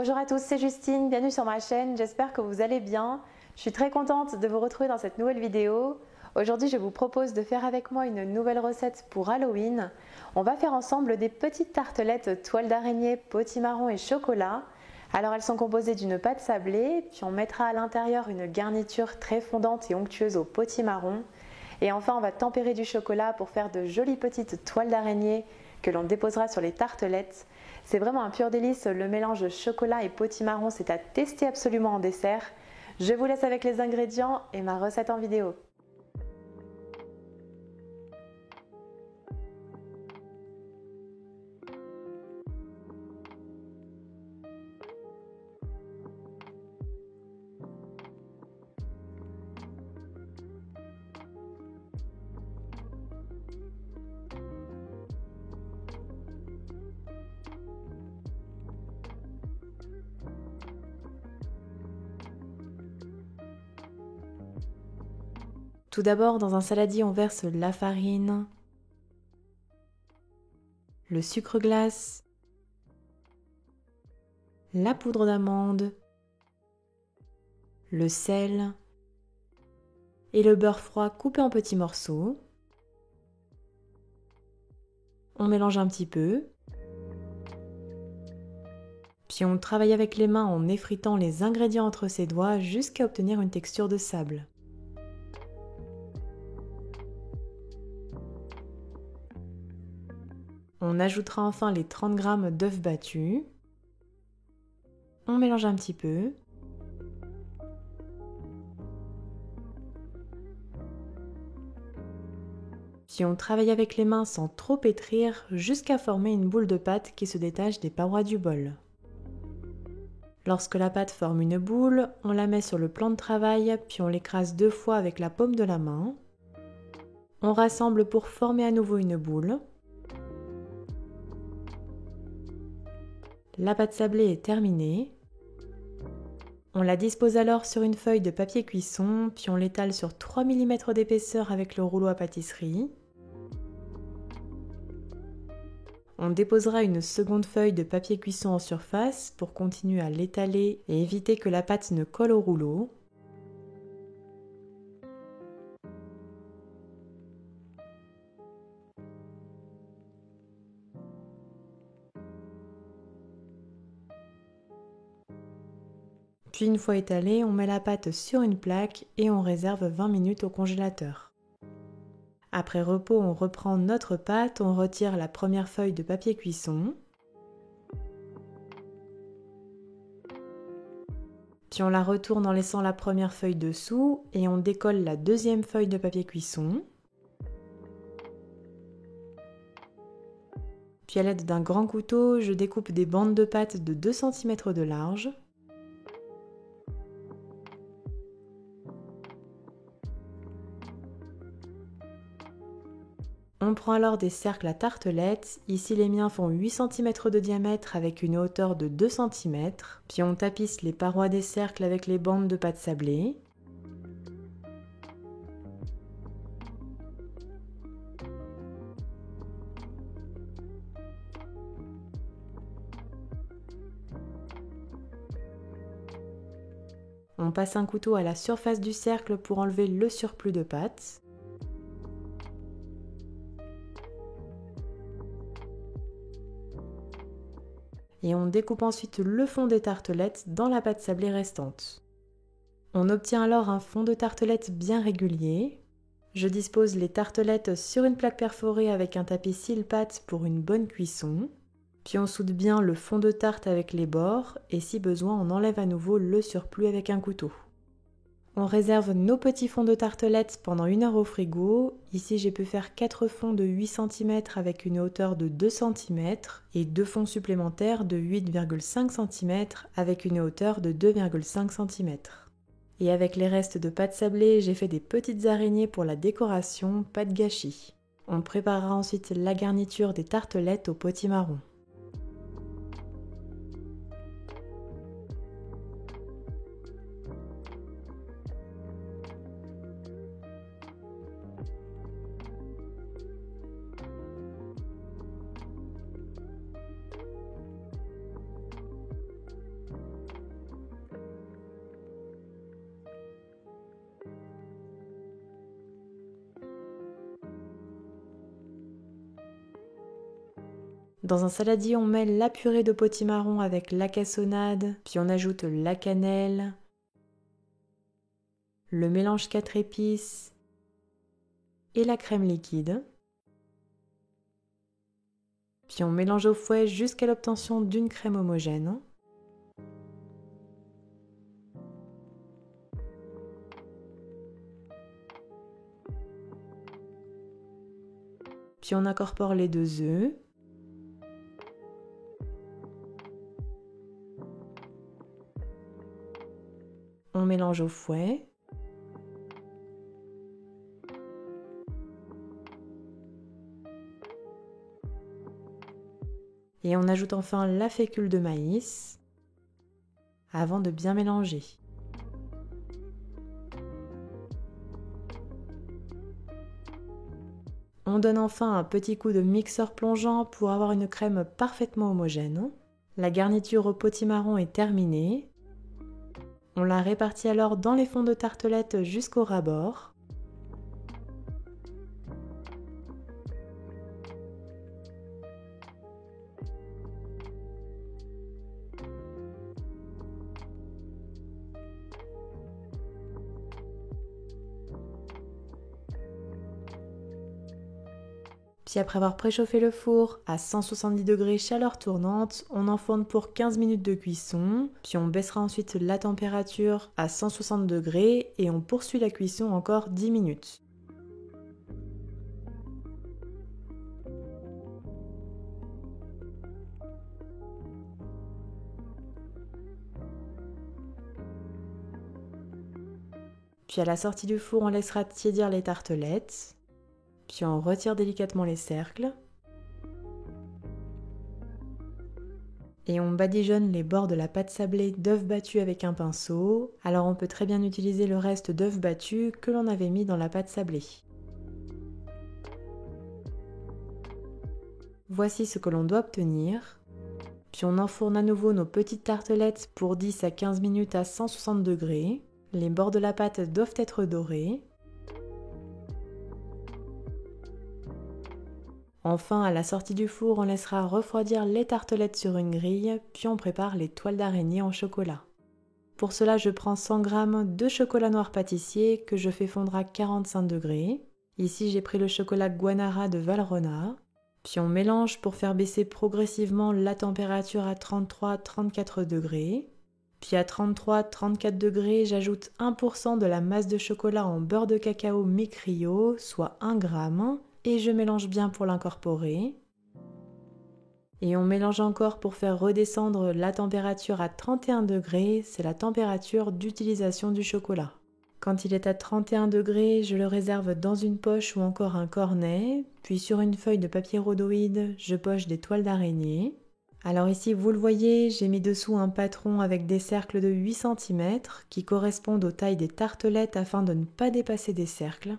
Bonjour à tous, c'est Justine, bienvenue sur ma chaîne, j'espère que vous allez bien. Je suis très contente de vous retrouver dans cette nouvelle vidéo. Aujourd'hui, je vous propose de faire avec moi une nouvelle recette pour Halloween. On va faire ensemble des petites tartelettes toile d'araignée, potimarron et chocolat. Alors elles sont composées d'une pâte sablée, puis on mettra à l'intérieur une garniture très fondante et onctueuse au potimarron. Et enfin, on va tempérer du chocolat pour faire de jolies petites toiles d'araignée que l'on déposera sur les tartelettes. C'est vraiment un pur délice, le mélange chocolat et potimarron, c'est à tester absolument en dessert. Je vous laisse avec les ingrédients et ma recette en vidéo. Tout d'abord, dans un saladier, on verse la farine, le sucre glace, la poudre d'amande, le sel et le beurre froid coupé en petits morceaux. On mélange un petit peu. Puis on travaille avec les mains en effritant les ingrédients entre ses doigts jusqu'à obtenir une texture de sable. On ajoutera enfin les 30 g d'œufs battus. On mélange un petit peu. Puis on travaille avec les mains sans trop pétrir jusqu'à former une boule de pâte qui se détache des parois du bol. Lorsque la pâte forme une boule, on la met sur le plan de travail, puis on l'écrase 2 fois avec la paume de la main. On rassemble pour former à nouveau une boule. La pâte sablée est terminée. On la dispose alors sur une feuille de papier cuisson, puis on l'étale sur 3 mm d'épaisseur avec le rouleau à pâtisserie. On déposera une seconde feuille de papier cuisson en surface pour continuer à l'étaler et éviter que la pâte ne colle au rouleau. Puis une fois étalée, on met la pâte sur une plaque et on réserve 20 minutes au congélateur. Après repos, on reprend notre pâte, on retire la première feuille de papier cuisson. Puis on la retourne en laissant la première feuille dessous et on décolle la deuxième feuille de papier cuisson. Puis à l'aide d'un grand couteau, je découpe des bandes de pâte de 2 cm de large. On prend alors des cercles à tartelettes, ici les miens font 8 cm de diamètre avec une hauteur de 2 cm, puis on tapisse les parois des cercles avec les bandes de pâte sablée. On passe un couteau à la surface du cercle pour enlever le surplus de pâte. Et on découpe ensuite le fond des tartelettes dans la pâte sablée restante. On obtient alors un fond de tartelette bien régulier. Je dispose les tartelettes sur une plaque perforée avec un tapis cile-pâte pour une bonne cuisson. Puis on soude bien le fond de tarte avec les bords et si besoin on enlève à nouveau le surplus avec un couteau. On réserve nos petits fonds de tartelettes pendant 1 heure au frigo. Ici j'ai pu faire 4 fonds de 8 cm avec une hauteur de 2 cm et 2 fonds supplémentaires de 8,5 cm avec une hauteur de 2,5 cm. Et avec les restes de pâte sablée, j'ai fait des petites araignées pour la décoration, pas de gâchis. On préparera ensuite la garniture des tartelettes au potimarron. Dans un saladier, on met la purée de potimarron avec la cassonade, puis on ajoute la cannelle, le mélange 4 épices et la crème liquide. Puis on mélange au fouet jusqu'à l'obtention d'une crème homogène. Puis on incorpore les 2 œufs. On mélange au fouet. Et on ajoute enfin la fécule de maïs avant de bien mélanger. On donne enfin un petit coup de mixeur plongeant pour avoir une crème parfaitement homogène. La garniture au potimarron est terminée. On la répartit alors dans les fonds de tartelette jusqu'au ras-bord. Puis après avoir préchauffé le four à 170 degrés chaleur tournante, on enfourne pour 15 minutes de cuisson, puis on baissera ensuite la température à 160 degrés et on poursuit la cuisson encore 10 minutes. Puis à la sortie du four, on laissera tiédir les tartelettes. Puis on retire délicatement les cercles. Et on badigeonne les bords de la pâte sablée d'œufs battus avec un pinceau. Alors on peut très bien utiliser le reste d'œufs battus que l'on avait mis dans la pâte sablée. Voici ce que l'on doit obtenir. Puis on enfourne à nouveau nos petites tartelettes pour 10 à 15 minutes à 160 degrés. Les bords de la pâte doivent être dorés. Enfin, à la sortie du four, on laissera refroidir les tartelettes sur une grille, puis on prépare les toiles d'araignée en chocolat. Pour cela, je prends 100 g de chocolat noir pâtissier que je fais fondre à 45 degrés. Ici, j'ai pris le chocolat Guanara de Valrhona. Puis on mélange pour faire baisser progressivement la température à 33-34 degrés. Puis à 33-34 degrés, j'ajoute 1% de la masse de chocolat en beurre de cacao mi-cryo, soit 1 g. Et je mélange bien pour l'incorporer. Et on mélange encore pour faire redescendre la température à 31 degrés, c'est la température d'utilisation du chocolat. Quand il est à 31 degrés, je le réserve dans une poche ou encore un cornet, puis sur une feuille de papier rhodoïde, je poche des toiles d'araignée. Alors ici, vous le voyez, j'ai mis dessous un patron avec des cercles de 8 cm qui correspondent aux tailles des tartelettes afin de ne pas dépasser des cercles.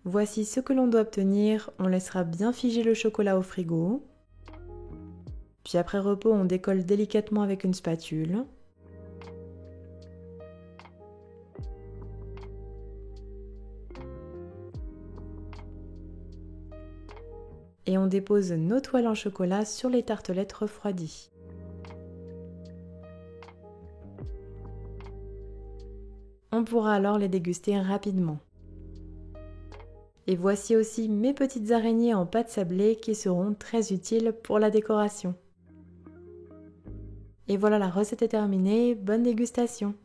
Voici ce que l'on doit obtenir, on laissera bien figer le chocolat au frigo. Puis après repos, on décolle délicatement avec une spatule. Et on dépose nos toiles en chocolat sur les tartelettes refroidies. On pourra alors les déguster rapidement. Et voici aussi mes petites araignées en pâte sablée qui seront très utiles pour la décoration. Et voilà, la recette est terminée, bonne dégustation!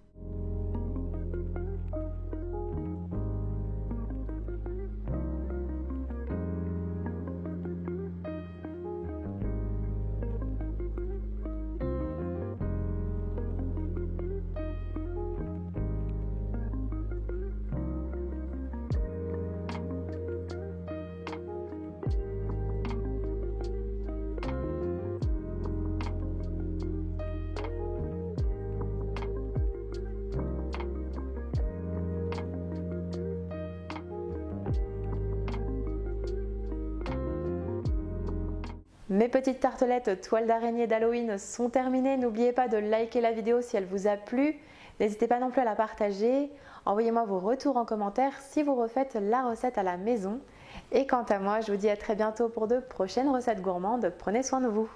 Mes petites tartelettes toile d'araignée d'Halloween sont terminées. N'oubliez pas de liker la vidéo si elle vous a plu. N'hésitez pas non plus à la partager. Envoyez-moi vos retours en commentaire si vous refaites la recette à la maison. Et quant à moi, je vous dis à très bientôt pour de prochaines recettes gourmandes. Prenez soin de vous.